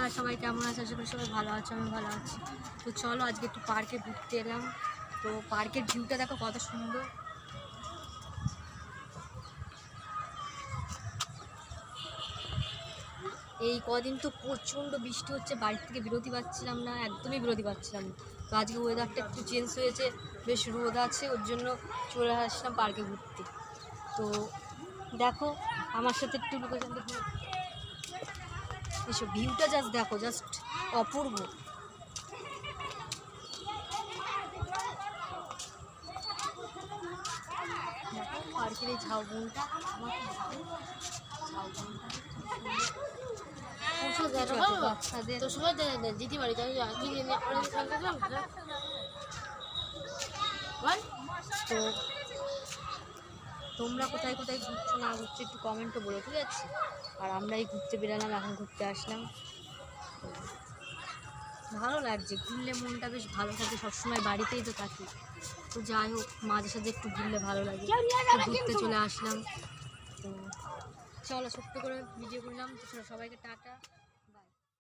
নমস্কার, সবাই কেমন আছে? আশা করি সবাই ভালো আছে, আমি ভালো আছি। তো চলো আজকে একটু পার্কে ঘুরতে এলাম। তো পার্কের ভিউটা দেখো কত সুন্দর। এই কদিন তো প্রচণ্ড বৃষ্টি হচ্ছে, বাড়ির থেকে বিরতি পাচ্ছিলাম না, একদমই বিরতি পাচ্ছিলাম না। তো আজকে ওয়েদারটা একটু চেঞ্জ হয়েছে, বেশ রোদ আছে, ওর জন্য চলে আসলাম পার্কে ঘুরতে। তো দেখো আমার সাথে একটু লোকেশন দেখো, এসব ভিউটা জাস্ট দেখো, জাস্ট অপূর্ব। দেখো পার্কের এই ঝাউবনটা আমার খুব ঝাউবনটা বাচ্চাদের তো সময় দিদি বাড়ি তো তোমরা কোথায় কোথায় ঘুরছো না ঘুরছো একটু কমেন্টও বলো, ঠিক আছে? আর আমরাই ঘুরতে বেরালাম, এখন ঘুরতে আসলাম। ভালো লাগছে, ঘুরলে মনটা বেশ ভালো থাকে, সবসময় বাড়িতেই তো থাকি। তো যাই হোক, মাঝে সাঝে একটু ঘুরলে ভালো লাগে, ঘুরতে চলে আসলাম। তো চলো ছোট্ট করে ভিডিও করলাম, তো সবাইকে টাটা।